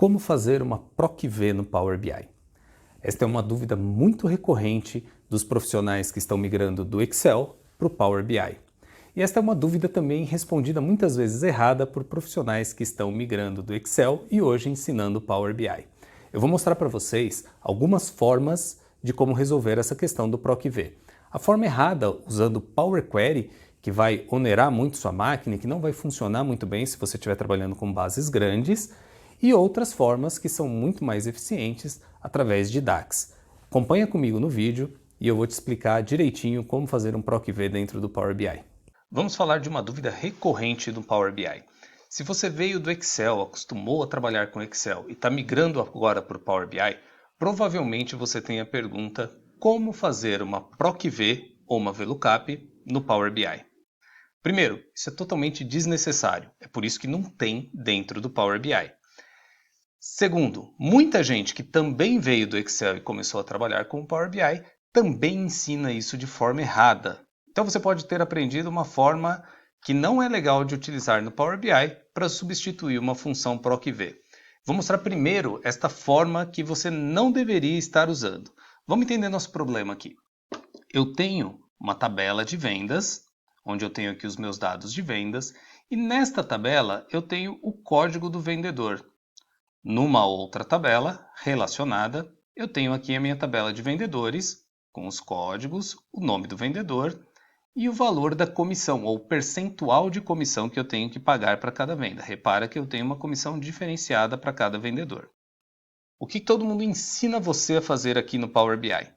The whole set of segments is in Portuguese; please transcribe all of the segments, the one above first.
Como fazer uma PROC-V no Power BI? Esta é uma dúvida muito recorrente dos profissionais que estão migrando do Excel para o Power BI. E esta é uma dúvida também respondida muitas vezes errada por profissionais que estão migrando do Excel e hoje ensinando o Power BI. Eu vou mostrar para vocês algumas formas de como resolver essa questão do PROC-V. A forma errada, usando Power Query, que vai onerar muito sua máquina e que não vai funcionar muito bem se você estiver trabalhando com bases grandes, e outras formas que são muito mais eficientes através de DAX. Acompanha comigo no vídeo e eu vou te explicar direitinho como fazer um PROC-V dentro do Power BI. Vamos falar de uma dúvida recorrente do Power BI. Se você veio do Excel, acostumou a trabalhar com Excel e está migrando agora para o Power BI, provavelmente você tem a pergunta como fazer uma PROC-V ou uma VLOOKUP no Power BI. Primeiro, isso é totalmente desnecessário, é por isso que não tem dentro do Power BI. Segundo, muita gente que também veio do Excel e começou a trabalhar com o Power BI também ensina isso de forma errada. Então você pode ter aprendido uma forma que não é legal de utilizar no Power BI para substituir uma função PROC-V. Vou mostrar primeiro esta forma que você não deveria estar usando. Vamos entender nosso problema aqui. Eu tenho uma tabela de vendas, onde eu tenho aqui os meus dados de vendas, e nesta tabela eu tenho o código do vendedor. Numa outra tabela relacionada, eu tenho aqui a minha tabela de vendedores, com os códigos, o nome do vendedor e o valor da comissão, ou percentual de comissão que eu tenho que pagar para cada venda. Repara que eu tenho uma comissão diferenciada para cada vendedor. O que todo mundo ensina você a fazer aqui no Power BI?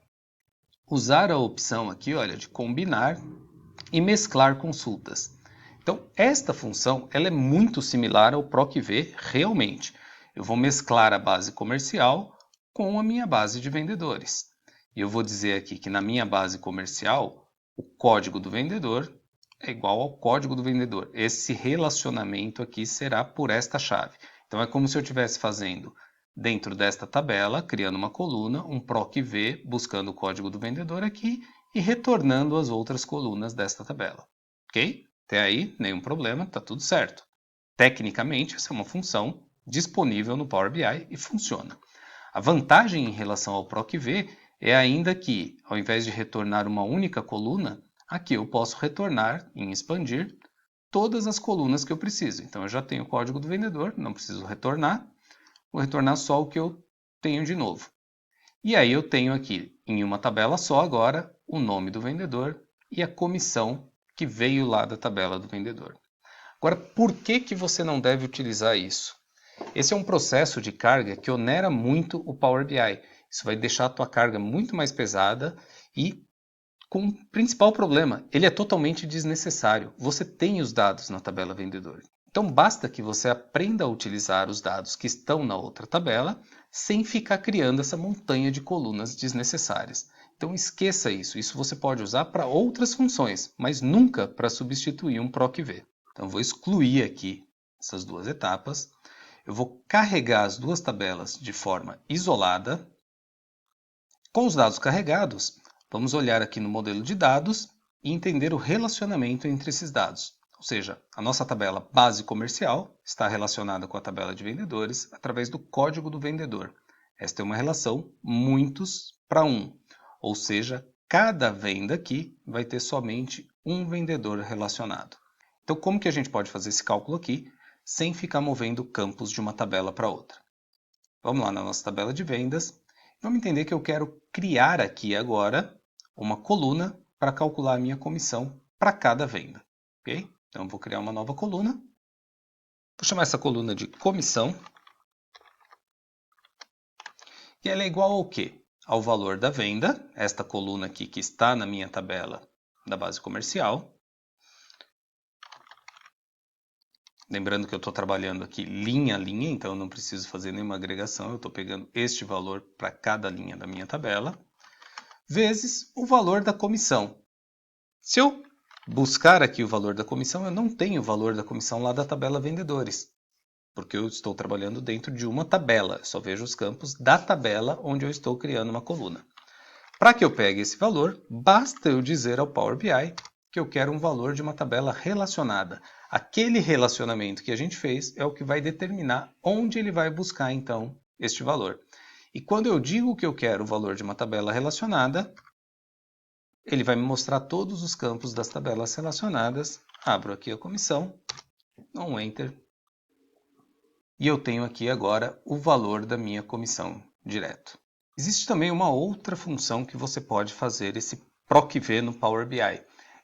Usar a opção aqui, olha, de combinar e mesclar consultas. Então, esta função ela é muito similar ao PROC-V realmente. Eu vou mesclar a base comercial com a minha base de vendedores. E eu vou dizer aqui que na minha base comercial, o código do vendedor é igual ao código do vendedor. Esse relacionamento aqui será por esta chave. Então é como se eu estivesse fazendo dentro desta tabela, criando uma coluna, um PROC-V, buscando o código do vendedor aqui e retornando as outras colunas desta tabela. Ok? Até aí, nenhum problema, está tudo certo. Tecnicamente, essa é uma função disponível no Power BI e funciona. A vantagem em relação ao PROC-V é ainda que, ao invés de retornar uma única coluna, aqui eu posso retornar, em expandir, todas as colunas que eu preciso. Então eu já tenho o código do vendedor, não preciso retornar, vou retornar só o que eu tenho de novo. E aí eu tenho aqui, em uma tabela só agora, o nome do vendedor e a comissão que veio lá da tabela do vendedor. Agora, por que você não deve utilizar isso? Esse é um processo de carga que onera muito o Power BI. Isso vai deixar a tua carga muito mais pesada e com o principal problema, ele é totalmente desnecessário. Você tem os dados na tabela vendedor. Então basta que você aprenda a utilizar os dados que estão na outra tabela sem ficar criando essa montanha de colunas desnecessárias. Então esqueça isso. Isso você pode usar para outras funções, mas nunca para substituir um PROC-V. Então vou excluir aqui essas duas etapas. Eu vou carregar as duas tabelas de forma isolada. Com os dados carregados, vamos olhar aqui no modelo de dados e entender o relacionamento entre esses dados. Ou seja, a nossa tabela base comercial está relacionada com a tabela de vendedores através do código do vendedor. Esta é uma relação muitos para um. Ou seja, cada venda aqui vai ter somente um vendedor relacionado. Então, como que a gente pode fazer esse cálculo aqui sem ficar movendo campos de uma tabela para outra? Vamos lá na nossa tabela de vendas. Vamos entender que eu quero criar aqui agora uma coluna para calcular a minha comissão para cada venda. Ok? Então, eu vou criar uma nova coluna. Vou chamar essa coluna de comissão. E ela é igual ao quê? Ao valor da venda, esta coluna aqui que está na minha tabela da base comercial. Lembrando que eu estou trabalhando aqui linha a linha, então eu não preciso fazer nenhuma agregação, eu estou pegando este valor para cada linha da minha tabela, vezes o valor da comissão. Se eu buscar aqui o valor da comissão, eu não tenho o valor da comissão lá da tabela vendedores, porque eu estou trabalhando dentro de uma tabela, eu só vejo os campos da tabela onde eu estou criando uma coluna. Para que eu pegue esse valor, basta eu dizer ao Power BI que eu quero um valor de uma tabela relacionada. Aquele relacionamento que a gente fez é o que vai determinar onde ele vai buscar, então, este valor. E quando eu digo que eu quero o valor de uma tabela relacionada, ele vai me mostrar todos os campos das tabelas relacionadas. Abro aqui a comissão, dou um Enter. E eu tenho aqui agora o valor da minha comissão direto. Existe também uma outra função que você pode fazer esse PROC-V no Power BI.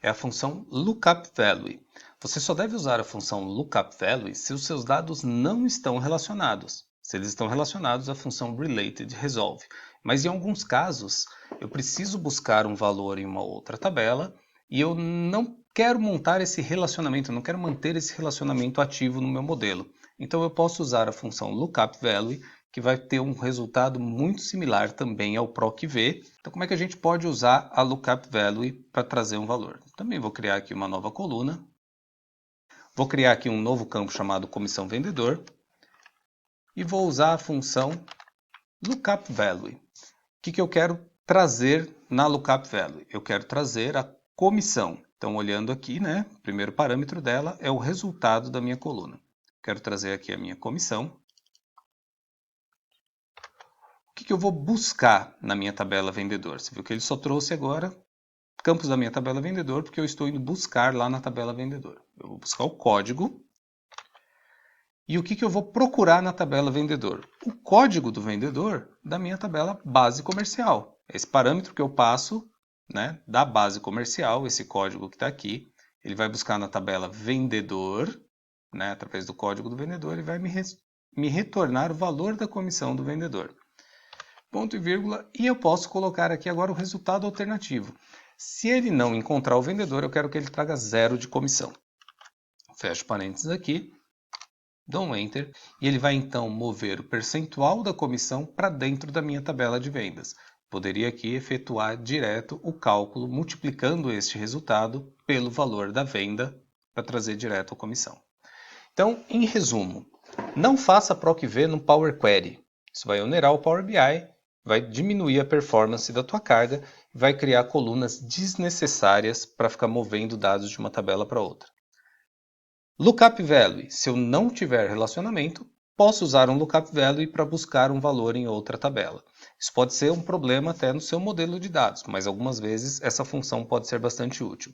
É a função Lookup Value. Você só deve usar a função Lookup Value se os seus dados não estão relacionados. Se eles estão relacionados, a função Related resolve. Mas em alguns casos, eu preciso buscar um valor em uma outra tabela e eu não quero montar esse relacionamento, não quero manter esse relacionamento ativo no meu modelo. Então eu posso usar a função Lookup Value, que vai ter um resultado muito similar também ao PROC-V. Então como é que a gente pode usar a Lookup Value para trazer um valor? Também vou criar aqui uma nova coluna. Vou criar aqui um novo campo chamado Comissão Vendedor. E vou usar a função Lookup Value. O que eu quero trazer na Lookup Value? Eu quero trazer a comissão. Então olhando aqui, né, o primeiro parâmetro dela é o resultado da minha coluna. Quero trazer aqui a minha comissão. O que eu vou buscar na minha tabela vendedor? Você viu que ele só trouxe agora campos da minha tabela vendedor, porque eu estou indo buscar lá na tabela vendedor. Eu vou buscar o código. E o que eu vou procurar na tabela vendedor? O código do vendedor da minha tabela base comercial. Esse parâmetro que eu passo, né, da base comercial, esse código que está aqui, ele vai buscar na tabela vendedor, né, através do código do vendedor, e vai me retornar o valor da comissão do vendedor. Ponto e vírgula, e eu posso colocar aqui agora o resultado alternativo. Se ele não encontrar o vendedor, eu quero que ele traga 0 de comissão. Fecho parênteses aqui, dou um Enter, e ele vai então mover o percentual da comissão para dentro da minha tabela de vendas. Poderia aqui efetuar direto o cálculo, multiplicando este resultado pelo valor da venda, para trazer direto a comissão. Então, em resumo, não faça PROC-V no Power Query. Isso vai onerar o Power BI, vai diminuir a performance da tua carga e vai criar colunas desnecessárias para ficar movendo dados de uma tabela para outra. Lookup Value. Se eu não tiver relacionamento, posso usar um Lookup Value para buscar um valor em outra tabela. Isso pode ser um problema até no seu modelo de dados, mas algumas vezes essa função pode ser bastante útil.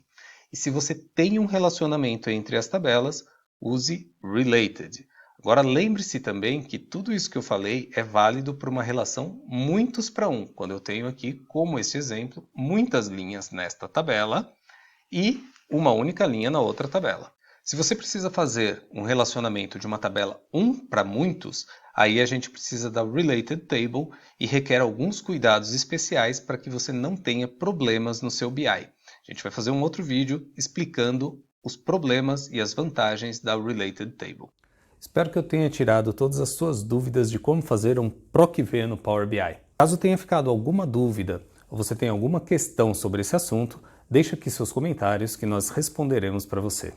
E se você tem um relacionamento entre as tabelas, use Related. Agora lembre-se também que tudo isso que eu falei é válido para uma relação muitos para um, quando eu tenho aqui, como este exemplo, muitas linhas nesta tabela e uma única linha na outra tabela. Se você precisa fazer um relacionamento de uma tabela 1 para muitos, aí a gente precisa da Related Table e requer alguns cuidados especiais para que você não tenha problemas no seu BI. A gente vai fazer um outro vídeo explicando os problemas e as vantagens da Related Table. Espero que eu tenha tirado todas as suas dúvidas de como fazer um PROC-V no Power BI. Caso tenha ficado alguma dúvida ou você tenha alguma questão sobre esse assunto, deixe aqui seus comentários que nós responderemos para você.